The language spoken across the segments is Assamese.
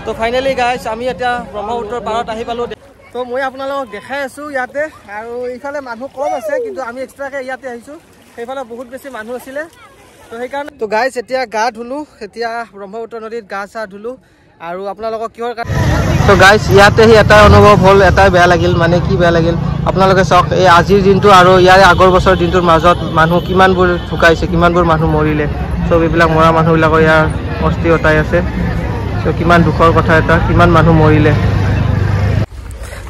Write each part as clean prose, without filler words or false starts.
তো ফাইনালি গাইজ আমি এতিয়া ব্ৰহ্মপুত্ৰৰ পাৰত আহি পালোঁ। তো মই আপোনালোকক দেখাই আছোঁ ইয়াতে, আৰু এইফালে মানুহ কম আছে, কিন্তু আমি এক্সট্ৰাকৈ ইয়াতে আহিছোঁ। সেইফালে বহুত বেছি মানুহ আছিলে, তো সেইকাৰণে। তো গাইজ এতিয়া গা ধুলোঁ, এতিয়া ব্ৰহ্মপুত্ৰ নদীত গা চা ধুলোঁ। আৰু আপোনালোকক কিহৰ কাৰণে, তো গাইজ ইয়াতে সি এটাই অনুভৱ হ'ল, এটাই বেয়া লাগিল। মানে কি বেয়া লাগিল আপোনালোকে চাওক, এই আজিৰ দিনটো আৰু ইয়াৰ আগৰ বছৰ দিনটোৰ মাজত মানুহ কিমানবোৰ ঢুকাইছে, কিমানবোৰ মানুহ মৰিলে। চব এইবিলাক মৰা মানুহবিলাকৰ ইয়াৰ অস্থি অতাই আছে। চ' কিমান দুখৰ কথা এটা, কিমান মানুহ মৰিলে।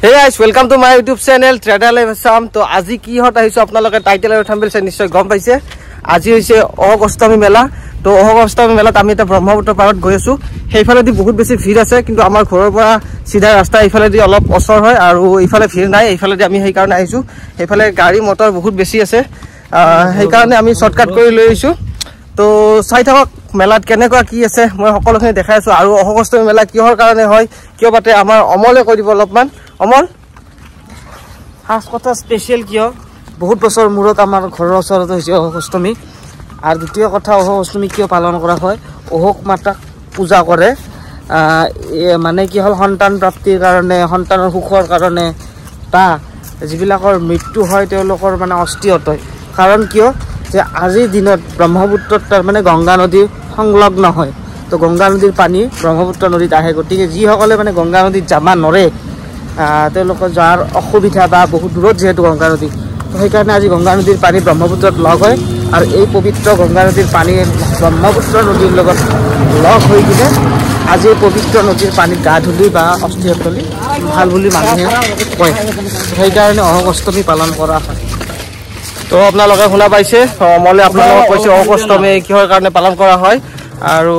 Hey guys, welcome to my YouTube channel trader life Assam. তো আজি কিহত আহিছোঁ আপোনালোকে টাইটেল আৰু থাম্বনেল চাই নিশ্চয় গম পাইছে। আজি হৈছে অহোক অষ্টমী মেলা। তো অহোক অষ্টমী মেলাত আমি এতিয়া ব্ৰহ্মপুত্ৰ পাৰত গৈ আছোঁ। সেইফালেদি বহুত বেছি ভিৰ আছে, কিন্তু আমাৰ ঘৰৰ পৰা চিধা ৰাস্তা এইফালেদি অলপ ওচৰ হয়, আৰু এইফালে ভিৰ নাই। এইফালেদি আমি সেইকাৰণে আহিছোঁ। সেইফালে গাড়ী মটৰ বহুত বেছি আছে, সেইকাৰণে আমি শ্বৰ্টকাট কৰি লৈ আহিছোঁ। তো চাই থাকক মেলাত কেনেকুৱা কি আছে, মই সকলোখিনি দেখাই আছোঁ। আৰু অহোক অষ্টমী মেলা কিহৰ কাৰণে হয়, কিয় পাতে, আমাৰ অমলে কৈ দিব অলপমান। অমল, ফাৰ্ষ্ট কথা স্পেচিয়েল কিয়? বহুত বছৰ মূৰত আমাৰ ঘৰৰ ওচৰত হৈছে অহোক অষ্টমী। আৰু দ্বিতীয় কথা, অহোক অষ্টমী কিয় পালন কৰা হয়? অহোক মাতাক পূজা কৰে। মানে কি হ'ল, সন্তান প্ৰাপ্তিৰ কাৰণে, সন্তানৰ সুখৰ কাৰণে, বা যিবিলাকৰ মৃত্যু হয় তেওঁলোকৰ মানে অস্থি অতয়। কাৰণ কিয়, যে আজিৰ দিনত ব্ৰহ্মপুত্ৰত তাৰমানে গংগা নদী সংলগ্ন হয়। তো গংগা নদীৰ পানী ব্ৰহ্মপুত্ৰ নদীত আহে। গতিকে যিসকলে মানে গংগা নদীত যাব নৰে, তেওঁলোকৰ যোৱাৰ অসুবিধা, বা বহুত দূৰত যিহেতু গংগা নদী, তো সেইকাৰণে আজি গংগা নদীৰ পানী ব্ৰহ্মপুত্ৰত লগ হয়। আৰু এই পবিত্ৰ গংগা নদীৰ পানী ব্ৰহ্মপুত্ৰ নদীৰ লগত লগ হৈ কিনে আজি পবিত্ৰ নদীৰ পানীত গা ধুলি বা অস্থি অতলি ভাল বুলি মানুহে কয়। সেইকাৰণে অহোক অষ্টমী পালন কৰা হয়। তো আপোনালোকে শুনা পাইছে, অমলে আপোনালোকক কৈছে অহোক অষ্টমী কিহৰ কাৰণে পালন কৰা হয়, আৰু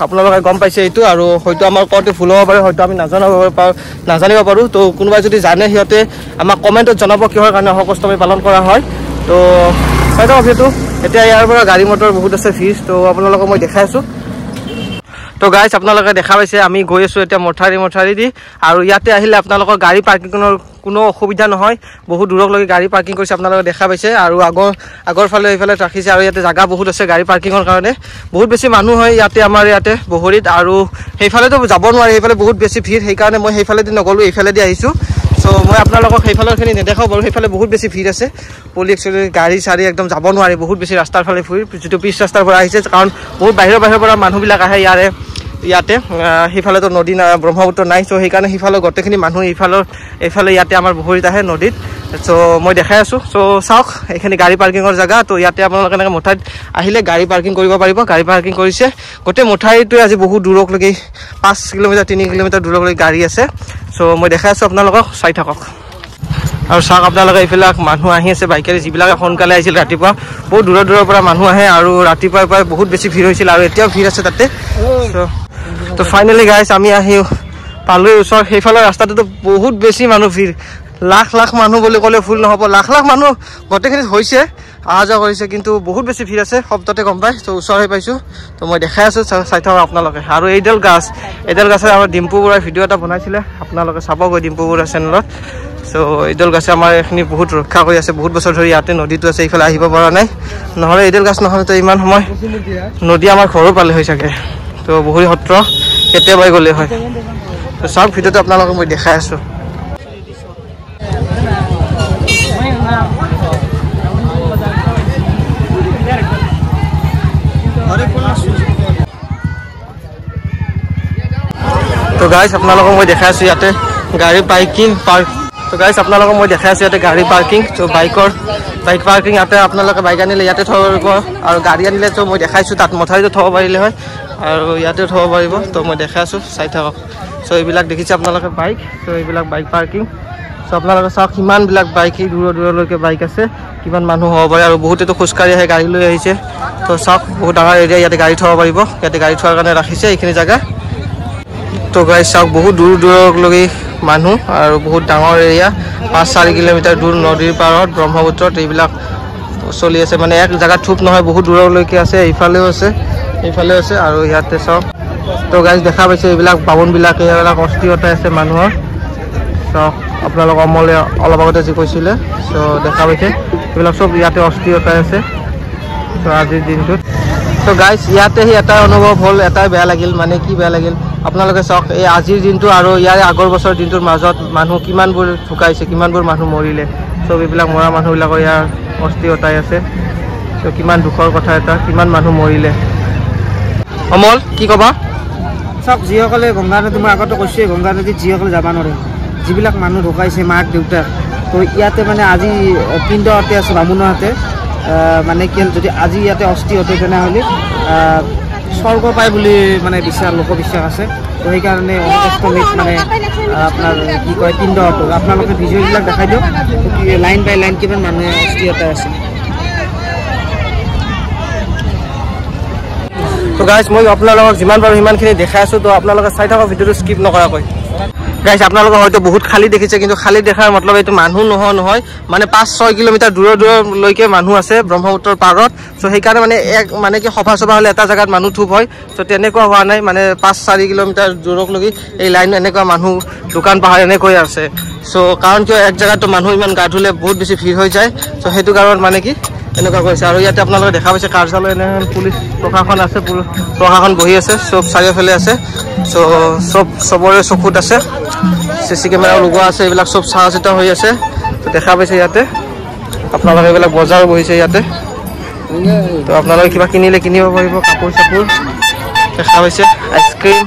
আপোনালোকে গম পাইছে এইটো। আৰু হয়তো আমাৰ কওঁতে ভুল হ'ব পাৰে, হয়তো আমি নাজানিব পাৰোঁ। তো কোনোবাই যদি জানে সিহঁতে আমাক কমেণ্টত জনাব কিহৰ কাৰণে অহোক অষ্টমী পালন কৰা হয়। তো চাই থাকক সেইটো। এতিয়া ইয়াৰ পৰা গাড়ী মটৰ বহুত আছে, ভিৰ। তো আপোনালোকক মই দেখাই আছোঁ। তো গাইজ আপোনালোকে দেখা পাইছে, আমি গৈ আছোঁ এতিয়া মঠাৰি দি। আৰু ইয়াতে আহিলে আপোনালোকৰ গাড়ী পাৰ্কিঙৰ কোনো অসুবিধা নহয়। বহুত দূৰলৈকে গাড়ী পাৰ্কিং কৰিছে, আপোনালোকে দেখা পাইছে। আৰু আগৰ ফালে এইফালে ৰাখিছে, আৰু ইয়াতে জাগা বহুত আছে গাড়ী পাৰ্কিঙৰ কাৰণে। বহুত বেছি মানুহ হয় ইয়াতে, আমাৰ ইয়াতে বহৰীত। আৰু সেইফালেতো যাব নোৱাৰি, সেইফালে বহুত বেছি ভিৰ। সেইকাৰণে মই সেইফালেদি নগ'লোঁ, এইফালেদি আহিছোঁ। চ' মই আপোনালোকক সেইফালৰখিনি নেদেখাওঁ বাৰু। সেইফালে বহুত বেছি ভিৰ আছে, পুলিচ চুলিচ গাড়ী চাড়ী একদম যাব নোৱাৰি। বহুত বেছি ৰাস্তাৰ ফালে ভিৰ, যিটো পিছ ৰাস্তাৰ পৰা আহিছে। কাৰণ বহুত বাহিৰৰ পৰা মানুহবিলাক আহে ইয়াতে। সেইফালেতো নদী নাই, ব্ৰহ্মপুত্ৰ নাই। চ' সেইকাৰণে সিফালৰ গোটেইখিনি মানুহ এইফালে ইয়াতে আমাৰ বহৰীত আহে নদীত। চ' মই দেখাই আছোঁ। চ' চাওক, এইখিনি গাড়ী পাৰ্কিঙৰ জেগা। তো ইয়াতে আপোনালোকে এনেকৈ মঠাইত আহিলে গাড়ী পাৰ্কিং কৰিব পাৰিব। গাড়ী পাৰ্কিং কৰিছে গোটেই মঠাইটোৱে। আজি বহুত দূৰলৈকে 5 কিলোমিটাৰ 3 কিলোমিটাৰ দূৰলৈকে গাড়ী আছে। চ' মই দেখাই আছোঁ আপোনালোকক, চাই থাকক। আৰু চাওক আপোনালোকে এইবিলাক মানুহ আহি আছে বাইকেৰে, যিবিলাকে সোনকালে আহিছিল ৰাতিপুৱা। বহুত দূৰৰ পৰা মানুহ আহে, আৰু ৰাতিপুৱাৰ পৰাই বহুত বেছি ভিৰ হৈছিল, আৰু এতিয়াও ভিৰ আছে তাতে। তো ফাইনেলি গাইজ আমি আহি পালোঁৱে ওচৰ। সেইফালৰ ৰাস্তাটোতো বহুত বেছি মানুহ ভিৰ, লাখ মানুহ বুলি ক'লে ভুল নহ'ব। লাখ মানুহ গোটেইখিনিত হৈছে, অহা যোৱা কৰিছে, কিন্তু বহুত বেছি ভিৰ আছে, শব্দতে গম পায়। তো ওচৰ হৈ পাইছোঁ। তো মই দেখাই আছোঁ, চাই থাকক আপোনালোকে। আৰু এইডাল গাছে আমাৰ ডিম্পু বৰুৱাই ভিডিঅ' এটা বনাইছিলে, আপোনালোকে চাবগৈ ডিম্পু বৰুৱা চেনেলত। চ' এইডাল গাছে আমাৰ এইখিনি বহুত ৰক্ষা কৰি আছে। বহুত বছৰ ধৰি ইয়াতে নদীটো আছে, এইফালে আহিব পৰা নাই। নহ'লে এইডাল গাছ নহ'লেতো ইমান সময় নদী আমাৰ ঘৰো পালে হৈ চাগে। তো বহৰী সত্ৰ কেতিয়াবাই গ'লে হয়। তো চাওক ভিডিঅ'টো আপোনালোকক মই দেখাই আছোঁ। তো গাইজ আপোনালোকক মই দেখাই আছোঁ ইয়াতে গাড়ী গাড়ী পাৰ্কিং। ত' বাইক পাৰ্কিং ইয়াতে আপোনালোকে বাইক আনিলে ইয়াতে থ'ব পাৰিব, আৰু গাড়ী আনিলে তো মই দেখাইছোঁ তাত মঠাৰিটো থ'ব পাৰিলে হয়, আৰু ইয়াতে থ'ব পাৰিব। তো মই দেখাই আছোঁ, চাই থাকক। চ' এইবিলাক দেখিছে আপোনালোকে বাইক। চ' এইবিলাক বাইক পাৰ্কিং। চ' আপোনালোকে চাওক কিমানবিলাক বাইক, সেই দূৰলৈকে বাইক আছে, কিমান মানুহ হ'ব পাৰে। আৰু বহুতেতো খোজকাঢ়ি আহে, গাড়ী লৈ আহিছে। তো চাওক বহুত ডাঙৰ এৰিয়া, ইয়াতে গাড়ী থ'ব পাৰিব। ইয়াতে গাড়ী থোৱাৰ কাৰণে ৰাখিছে এইখিনি জেগা। তো গাইজ চাওক বহুত দূৰলৈকে মানুহ, আৰু বহুত ডাঙৰ এৰিয়া, 5-4 কিলোমিটাৰ দূৰ নদীৰ পাৰত ব্ৰহ্মপুত্ৰত এইবিলাক চলি আছে। মানে এক জেগাত থোপ নহয়, বহুত দূৰলৈকে আছে। এইফালেও আছে, আৰু ইয়াতে চাওক। তো গাইজ দেখা পাইছে এইবিলাক বামুণবিলাকে এইবিলাক অস্থি অতাই আছে মানুহৰ। চাওক আপোনালোক অমলে অলপ আগতে যি কৈছিলে। চ' দেখা পাইছে এইবিলাক চব ইয়াতে অস্থি অতাই আছে। চ' আজিৰ দিনটোত তো গাইজ ইয়াতে এটাই অনুভৱ হ'ল, এটাই বেয়া লাগিল। মানে কি বেয়া লাগিল, আপোনালোকে চাওক এই আজিৰ দিনটো আৰু ইয়াৰ আগৰ বছৰৰ দিনটোৰ মাজত মানুহ কিমানবোৰ ঢুকাইছে, কিমানবোৰ মানুহ মৰিলে। চব এইবিলাক মৰা মানুহবিলাকৰ ইয়াৰ অস্থি অতাই আছে। চ' কিমান দুখৰ কথা এটা, কিমান মানুহ মৰিলে। অমল কি ক'বা? চাওক, যিসকলে গংগা নদী, মই আগতে কৈছোঁৱেই, গংগা নদীত যিসকলে যাব নোৱাৰে, যিবিলাক মানুহ ঢুকাইছে, মাক দেউতাক, তো ইয়াতে মানে আজি পিণ্ড হাতে আছে বামুণৰ হাতে, মানে কি যদি আজি ইয়াতে অস্থি হতে তেনেহ'লে স্বৰ্গ পায় বুলি মানে লোকবিশ্বাস আছে। তো সেইকাৰণে অষ্টমীত মানে আপোনাৰ কি কয় পিণ্ড হতে, আপোনালোকে ভিডিঅ'বিলাক দেখাই দিয়ক লাইন বাই লাইন কিমান মানুহে অস্থি হতে আছে। তো গাইজ মই আপোনালোকক যিমান পাৰোঁ সিমানখিনি দেখাই আছোঁ। তো আপোনালোকে চাই থাকক ভিডিঅ'টো স্কিপ নকৰাকৈ। গাইজ আপোনালোকে হয়তো বহুত খালী দেখিছে, কিন্তু খালী দেখাৰ মতলব এইটো মানুহ নহয়, মানে 5-6 কিলোমিটাৰ দূৰলৈকে মানুহ আছে ব্ৰহ্মপুত্ৰৰ পাৰত। চ' সেইকাৰণে মানে কি সভা চভা হ'লে এটা জেগাত মানুহ থুপ হয়। চ' তেনেকুৱা হোৱা নাই, মানে 5-4 কিলোমিটাৰ দূৰলৈকে এই লাইন এনেকুৱা মানুহ, দোকান পাহাৰ এনেকৈ আছে। চ' কাৰণ কিয় এক জেগাতো মানুহ ইমান গা ধুলে বহুত বেছি ভিৰ হৈ যায়। চ' সেইটো কাৰণত মানে কি এনেকুৱা কৰিছে। আৰু ইয়াতে আপোনালোকে দেখা পাইছে কাৰ্যালয়, এনেহেন পুলিচ প্ৰশাসন আছে, প্ৰশাসন বহি আছে, চব চাৰিওফালে আছে। চ' চবৰে চকুত আছে, CC কেমেৰাও লগোৱা আছে, এইবিলাক চব চাহ চিতা হৈ আছে। তো দেখা পাইছে ইয়াতে আপোনালোকে এইবিলাক বজাৰ বহিছে ইয়াতে। তো আপোনালোকে কিবা কিনিলে কিনিব পাৰিব, কাপোৰ চাপোৰ দেখা পাইছে, আইচক্ৰীম।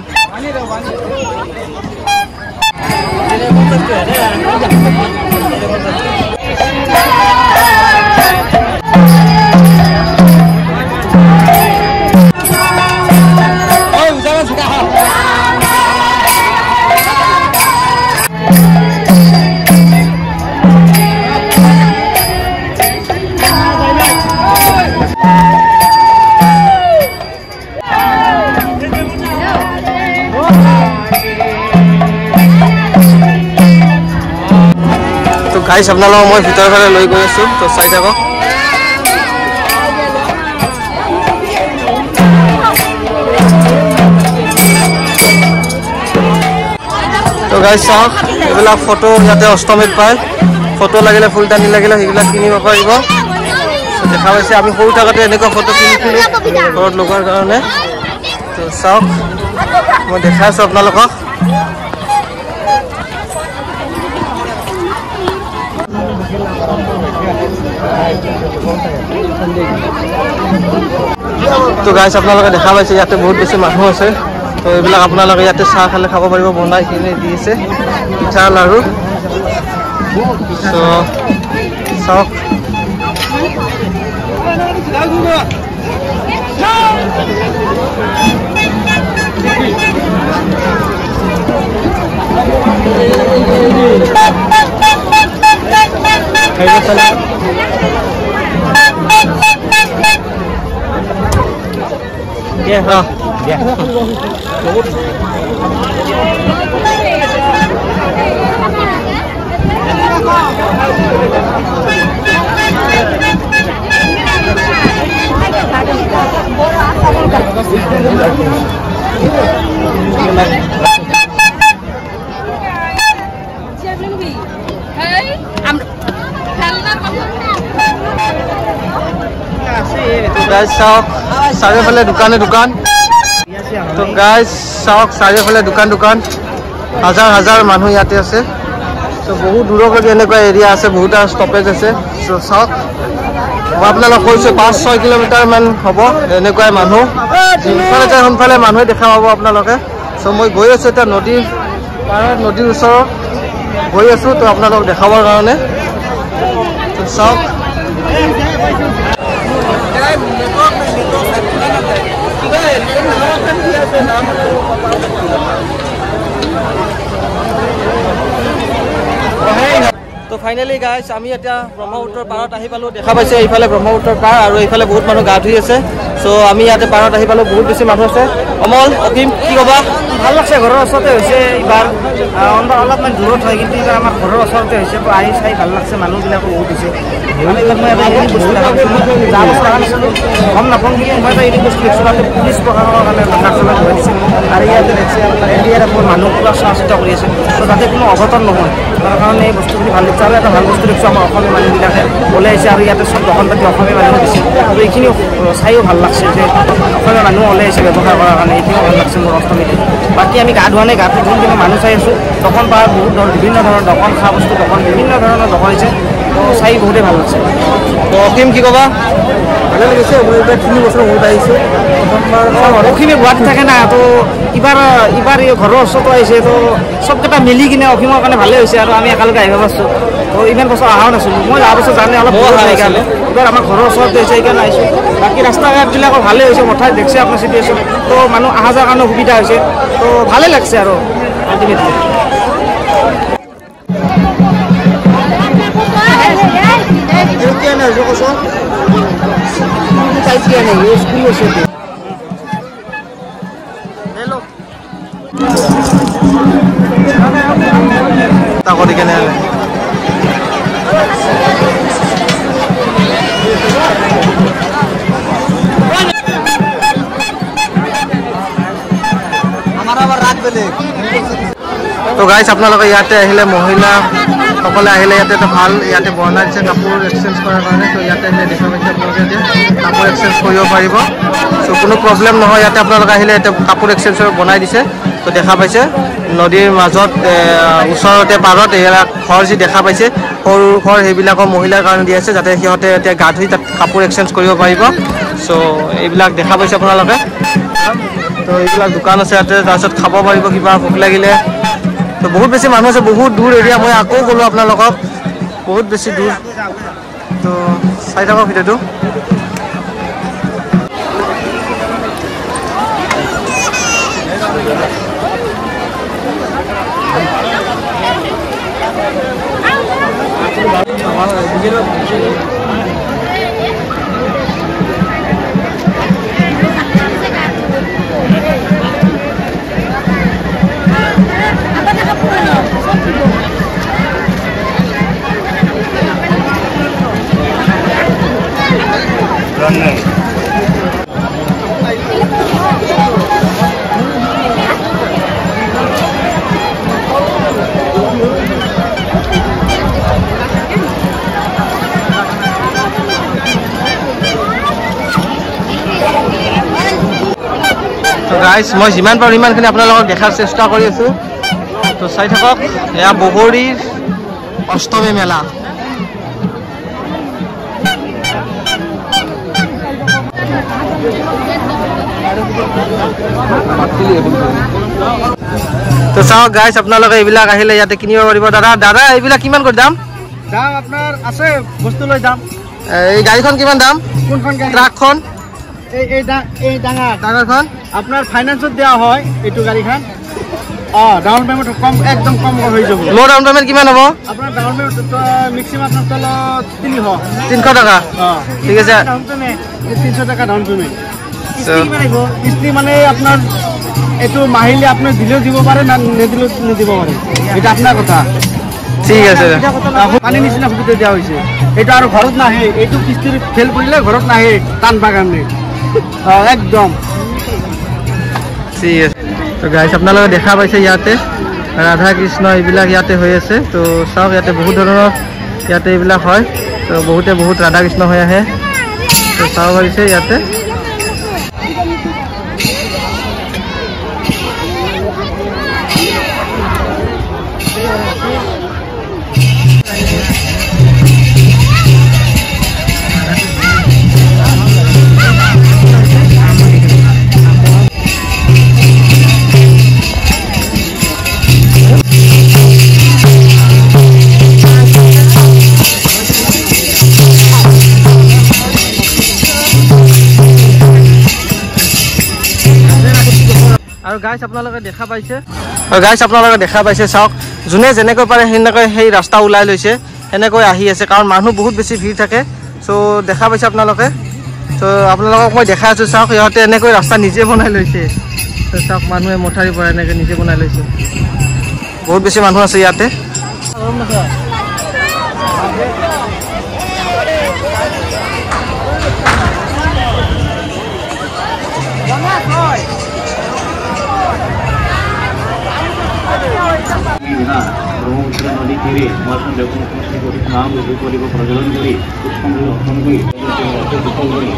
গাইজ আপোনালোকক মই ভিতৰৰ ফালে লৈ গৈ আছোঁ, তো চাই থাকক। তো গাইজ চাওক, এইবিলাক ফটো ইয়াতে অষ্টমীত পায়। ফটো লাগিলে, ফুলদানি লাগিলে সেইবিলাক কিনিব পাৰিব। দেখা পাইছে আমি সৰু থাকোঁতে এনেকুৱা ফটো কিনিছিলোঁ ঘৰত লগোৱাৰ কাৰণে। তো চাওক, মই দেখাই আছোঁ আপোনালোকক। তো গাইজ আপোনালোকে দেখা পাইছে ইয়াতে বহুত বেছি মানুহ আছে। তো এইবিলাক আপোনালোকে ইয়াতে চাহ খালে খাব পাৰিব, বনাই কিনি দিছে পিঠা লাড়ু। চ' চাওক, চাওক চাৰিওফালে দোকানে দোকান। তো গাইজ চাওক, চাৰিওফালে দোকান, হাজাৰ মানুহ ইয়াতে আছে। চ' বহুত দূৰলৈকে এনেকুৱা এৰিয়া আছে, বহুত ষ্টপেজ আছে। চ' চাওক, মই আপোনালোক কৈছোঁ 5-6 কিলোমিটাৰ মান হ'ব এনেকুৱাই মানুহ। যোনফালে যায় সোনফালে মানুহে দেখা পাব আপোনালোকে। চ' মই গৈ আছোঁ এতিয়া নদীৰ পাৰত, নদীৰ ওচৰত গৈ আছোঁ, তো আপোনালোকক দেখাবৰ কাৰণে। তো চাওক, তো ফাইনেলি গাইজ আমি এতিয়া ব্ৰহ্মপুত্ৰৰ পাৰত আহি পালোঁ। দেখা পাইছে এইফালে ব্ৰহ্মপুত্ৰৰ পাৰ, আৰু এইফালে বহুত মানুহ গা ধুই আছে। চ' আমি ইয়াতে পাৰত আহি পালোঁ, বহুত বেছি মানুহ আছে। অমল, অসীম কি ক'বা? ভাল লাগছে, ঘৰৰ ওচৰতে হৈছে এইবাৰ। অলপমান দূৰত হয়, কিন্তু এইবাৰ আমাৰ ঘৰৰ ওচৰতে হৈছে। তো আহি চাই ভাল লাগছে, মানুহবিলাকো বহুত হৈছে। মই এটা এডিট বস্তু দেখা পাইছোঁ যোৱা বছৰ অহা নাছিলোঁ গম নাপাওঁ কিন্তু মই এটা এডিট বস্তু দেখিছোঁ তাতে পুলিচ প্ৰশাসনৰ কাৰণে কাৰ্যালয় বহাই দিছে আৰু ইয়াতে দেখছে আপোনাৰ NDRFৰ মানুহ পুৰা চোৱা চিতা কৰি আছে তো যাতে কোনো অঘটন নহয় তাৰ কাৰণে এই বস্তুখিনি ভাল লাগিছে আৰু এটা ভাল বস্তু দেখিছোঁ আমাৰ অসমীয়া মানুহবিলাকে ওলাই আহিছে আৰু ইয়াতে চব দোকান পাতি অসমীয়া মানুহে দিছে আৰু এইখিনি চাইও ভাল লাগছে যে অসমীয়া মানুহ ওলাই আহিছে ব্যৱসায় কৰাৰ কাৰণে এইখিনিও ভাল লাগছে মোৰ অষ্টমীতে বাকী আমি গা ধোৱা নাই গাটো ধুই কিনে মানুহ চাই আছোঁ দোকান পাহাৰ বহুত বিভিন্ন ধৰণৰ দোকান খোৱা বস্তু দোকান বিভিন্ন ধৰণৰ দোকান হৈছে তো চাই বহুতেই ভাল লাগছে তো অসীম কি ক'বা ভালে লাগিছে মই এইবাৰ 3 বছৰ মূৰত আহিছোঁ প্ৰথমবাৰ অসীমে গুৱাহাটীত থাকে না তো ইবাৰ ঘৰৰ ওচৰতো আহিছে তো চবকেইটা মিলি কিনে অসীমৰ কাৰণে ভালেই হৈছে আৰু আমি একেলগে আহিব পাৰিছোঁ তো ইমান বছৰ অহাও নাছিলোঁ মই যোৱা বছৰ জানে অলপ সেইকাৰণে এইবাৰ আমাৰ ঘৰৰ ওচৰতে হৈছে সেইকাৰণে আহিছোঁ বাকী ৰাস্তা ঘাটবিলাকো ভালেই হৈছে মঠাই দেখছে আপোনাৰ চিটুৱেশ্যন তো মানুহ অহা যোৱাৰ কাৰণে সুবিধা হৈছে তো ভালেই লাগছে আৰু আল্টিমেটলি কৰি কেনে তো গাইজ আপোনালোকে ইয়াতে আহিলে মহিলাসকলে আহিলে ইয়াতে এটা ভাল ইয়াতে বনাই দিছে কাপোৰ এক্সচেঞ্জ কৰাৰ কাৰণে তো ইয়াতে আহিলে দেখা পাইছে আপোনালোকে এতিয়া কাপোৰ এক্সচেঞ্জ কৰিব পাৰিব চ' কোনো প্ৰব্লেম নহয় ইয়াতে আপোনালোকে আহিলে এতিয়া কাপোৰ এক্সচেঞ্জ বনাই দিছে তো দেখা পাইছে নদীৰ মাজত ওচৰতে পাৰত এইবিলাক ঘৰ যি দেখা পাইছে সৰু ঘৰ সেইবিলাকৰ মহিলাৰ কাৰণে দি আছে যাতে সিহঁতে এতিয়া গা ধুই তাত কাপোৰ এক্সচেঞ্জ কৰিব পাৰিব চ' এইবিলাক দেখা পাইছে আপোনালোকে তো এইবিলাক দোকান আছে ইয়াতে তাৰপিছত খাব পাৰিব কিবা ভোক লাগিলে তো বহুত বেছি মানুহ আছে বহুত দূৰ এৰিয়া মই আকৌ ক'লোঁ আপোনালোকক বহুত বেছি দূৰ তো চাই থাকক ভিডিঅ'টো গাইজ মই যিমান পাৰোঁ ইমানখিনি আপোনালোকক দেখাৰ চেষ্টা কৰি আছোঁ তো চাই থাকক এয়া বগৰীৰ অষ্টমী মেলা তো চাওক গাইজ আপোনালোকে এইবিলাক আহিলে ইয়াতে কিনিব পাৰিব দাদা এইবিলাক কিমান কৰি দাম আপোনাৰ আছে বস্তু লৈ দাম এই গাড়ীখন কিমান দাম কোনখন ট্ৰাকখন এই ডাঙৰখন আপোনাৰ ফাইনেন্সত দিয়া হয় এইটো গাড়ীখন ডাউন পেমেণ্ট কম একদম কম হৈ যাব ল' ডাউন পেমেণ্ট কিমান হ'ব আপোনাৰ ডাউন পেমেণ্ট মেক্সিমাম তলত 300 টকা ঠিক আছে 300 টকা ডাউন পেমেণ্ট কিস্তি মানে আপোনাৰ এইটো মাহিলী আপুনি দিলেও দিব পাৰে না নিদিলেও নিদিব পাৰে এটা আপোনাৰ কথা ঠিক আছে পানী নিচিনা সুবিধা দিয়া হৈছে এইটো আৰু ঘৰত নাহে এইটো কিস্তিৰ ফেল কৰিলে ঘৰত নাহে টান বাগানে একদম ঠিক আছে তো গাইজ আপোনালোকে দেখা পাইছে ইয়াতে ৰাধা কৃষ্ণ এইবিলাক ইয়াতে হৈ আছে তো চাওক ইয়াতে বহুত ধৰণৰ ইয়াতে এইবিলাক হয় তো বহুত ৰাধা কৃষ্ণ হৈ আহে তো চাব পাৰিছে ইয়াতে আৰু গাইজ আপোনালোকে দেখা পাইছে চাওক যোনে যেনেকৈ পাৰে সেনেকৈ সেই ৰাস্তা ওলাই লৈছে সেনেকৈ আহি আছে কাৰণ মানুহ বহুত বেছি ভিৰ থাকে চ' দেখা পাইছে আপোনালোকে চ' আপোনালোকক মই দেখাই আছোঁ চাওক সিহঁতে এনেকৈ ৰাস্তা নিজে বনাই লৈছে ত' চাওক মানুহে মথাৰিৰ পৰা এনেকৈ নিজে বনাই লৈছে বহুত বেছি মানুহ আছে ইয়াতে ব্রহ্মপুত্র নদী তীরে মহাসন যখন মহাবুদ্ধ পরিব প্রজ্বলন করি পুষ্পাঞ্জলি অর্পণ করি বিফল করি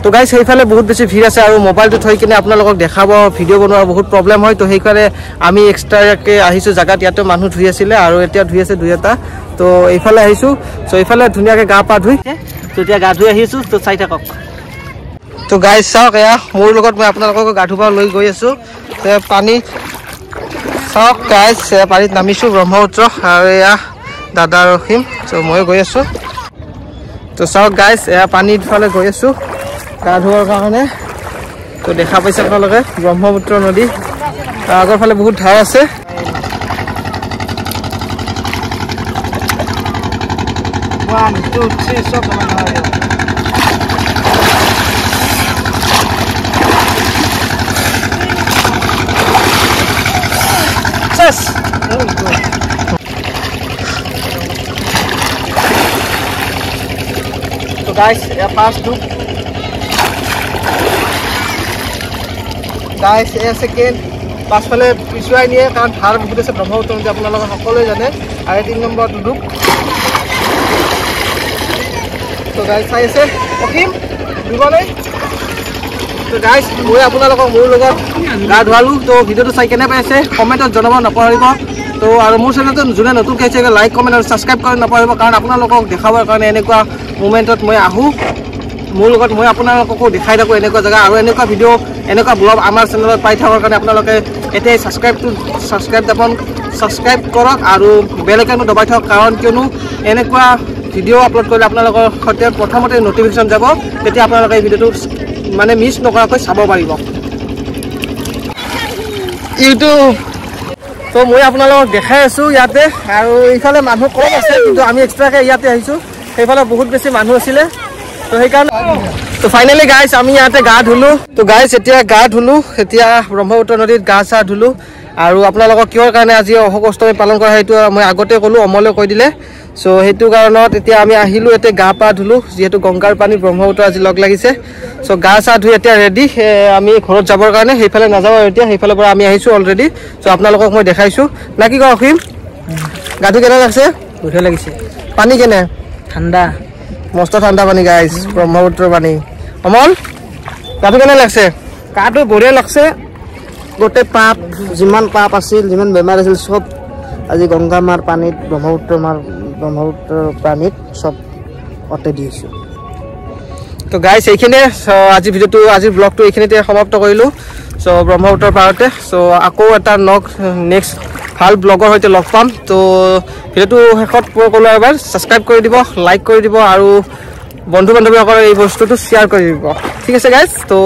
তো গাইজ সেইফালে বহুত বেছি ভিৰ আছে আৰু মোবাইলটো থৈ কিনে আপোনালোকক দেখাব ভিডিঅ' বনোৱা বহুত প্ৰব্লেম হয় তো সেইকাৰণে আমি এক্সট্ৰাকৈ আহিছোঁ জেগাত ইয়াতে মানুহ ধুই আছিলে আৰু এতিয়া ধুই আছে দুই এটা তো এইফালে আহিছোঁ চ' এইফালে ধুনীয়াকৈ গা পা ধুই তো এতিয়া গা ধুই আহিছোঁ তো চাই থাকক তো গাইজ চাওক এয়া মোৰ লগত মই আপোনালোকক গা ধুব লৈ গৈ আছোঁ পানী চাওক গাইজ পানীত নামিছোঁ ব্ৰহ্মপুত্ৰ আৰু এয়া দাদা ৰখিম চ' মই গৈ আছোঁ তো চাওক গাইজ এয়া পানীৰ ফালে গৈ আছোঁ গা ধোৱাৰ কাৰণে তো দেখা পাইছে আপোনালোকে ব্ৰহ্মপুত্ৰ নদী আগৰ ফালে বহুত ঠাই আছে তো গাইজ এয়া ফাৰ্ষ্ট ডুব গাইজ এয়া ছেকেণ্ড পাছফালে পিছুৱাই নিয়ে কাৰণ ধাৰ বহুত আছে ব্ৰহ্মপুত্ৰ নদী আপোনালোকে সকলোৱে জানে আৰু 3 নম্বৰ ডুব তো গাইজ চাই আছে অসীম দিবলৈ তো গাইজ মই আপোনালোকক মোৰ লগত গা ধুৱালোঁ তো ভিডিঅ'টো চাই কেনে পাইছে কমেণ্টত জনাব নাপাহৰিব তো আৰু মোৰ চেনেলটো যোনে নতুন খাইছে লাইক কমেণ্ট আৰু ছাবস্ক্ৰাইব কৰি নাপাহৰিব কাৰণ আপোনালোকক দেখাবৰ কাৰণে এনেকুৱা মুমেণ্টত মই আহোঁ মোৰ লগত মই আপোনালোককো দেখাই থাকোঁ এনেকুৱা জেগা আৰু এনেকুৱা ভিডিঅ' এনেকুৱা ব্লগ আমাৰ চেনেলত পাই থকাৰ কাৰণে আপোনালোকে এতিয়াই ছাবস্ক্ৰাইব কৰক আৰু বেল আইকনটো দবাই থওক কাৰণ কিয়নো এনেকুৱা ভিডিঅ' আপলোড কৰিলে আপোনালোকৰ সৈতে প্ৰথমতে নটিফিকেশ্যন যাব তেতিয়া আপোনালোকে এই ভিডিঅ'টো মানে মিছ নকৰাকৈ চাব পাৰিব ইউটিউব তো মই আপোনালোকক দেখাই আছোঁ ইয়াতে আৰু এইফালে মানুহ কম আছে কিন্তু আমি এক্সট্ৰাকৈ ইয়াতে আহিছোঁ সেইফালে বহুত বেছি মানুহ আছিলে তো সেইকাৰণে তো ফাইনেলি গাইজ আমি ইয়াতে গা ধুলোঁ তো গাইজ এতিয়া গা ধুলোঁ এতিয়া ব্ৰহ্মপুত্ৰ নদীত গা চা ধুলোঁ আৰু আপোনালোকক কিহৰ কাৰণে আজি অশোক অষ্টমী পালন কৰা সেইটো মই আগতে ক'লোঁ অমলে কৈ দিলে চ' সেইটো কাৰণত এতিয়া আমি আহিলোঁ এতিয়া গা পা ধুলোঁ যিহেতু গংগাৰ পানী ব্ৰহ্মপুত্ৰ আজি লগ লাগিছে চ' গা চা ধুই এতিয়া ৰেডি আমি ঘৰত যাবৰ কাৰণে সেইফালে নাযাওঁ আৰু এতিয়া সেইফালৰ পৰা আমি আহিছোঁ অলৰেডি চ' আপোনালোকক মই দেখাইছোঁ না কি কওঁ অসীম গা ধুই কেনে লাগিছে বঢ়িয়া লাগিছে পানী কেনে ঠাণ্ডা মস্ত ঠাণ্ডা পানী গাইজ ব্ৰহ্মপুত্ৰৰ পানী অমল গাটো কেনে লাগছে গাটো বঢ়িয়া লাগছে গোটেই পাপ যিমান পাপ আছিল যিমান বেমাৰ আছিল চব আজি গংগা মাৰ পানীত ব্ৰহ্মপুত্ৰৰ পানীত চব অতে দিছোঁ তো গাইজ এইখিনিয়ে আজি ভিডিঅ'টো আজিৰ ব্লগটো এইখিনিতে সমাপ্ত কৰিলোঁ চ' ব্ৰহ্মপুত্ৰৰ পাৰতে চ' আকৌ এটা নেক্সট ভাল ব্লগৰ সৈতে লগ পাম তো ভিডিঅ'টো শেষত ক'লোঁ এবাৰ ছাবস্ক্ৰাইব কৰি দিব লাইক কৰি দিব আৰু বন্ধু বান্ধৱীসকলে এই বস্তুটো শ্বেয়াৰ কৰি দিব ঠিক আছে গাইজ তো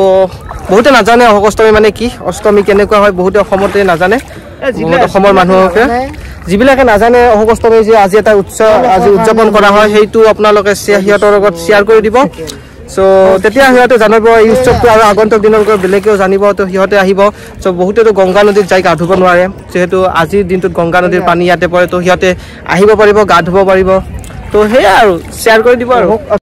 বহুতে নাজানে অশোক অষ্টমী মানে কি অষ্টমী কেনেকুৱা হয় বহুতে অসমতে নাজানে অসমৰ মানুহকে যিবিলাকে নাজানে অশোক অষ্টমী যে আজি এটা উৎসৱ আজি উদযাপন কৰা হয় সেইটো আপোনালোকে সিহঁতৰ লগত শ্বেয়াৰ কৰি দিব চ' তেতিয়া সিহঁতে জানিব এই উৎসৱটো আৰু আগন্তুক দিনলৈকে বেলেগেও জানিব তো সিহঁতে আহিব চ' বহুতেতো গংগা নদীত যাই গা ধুব নোৱাৰে যিহেতু আজিৰ দিনটোত গংগা নদীৰ পানী ইয়াতে পৰে তো সিহঁতে আহিব পাৰিব গা ধুব পাৰিব তো সেয়াই আৰু শ্বেয়াৰ কৰি দিব আৰু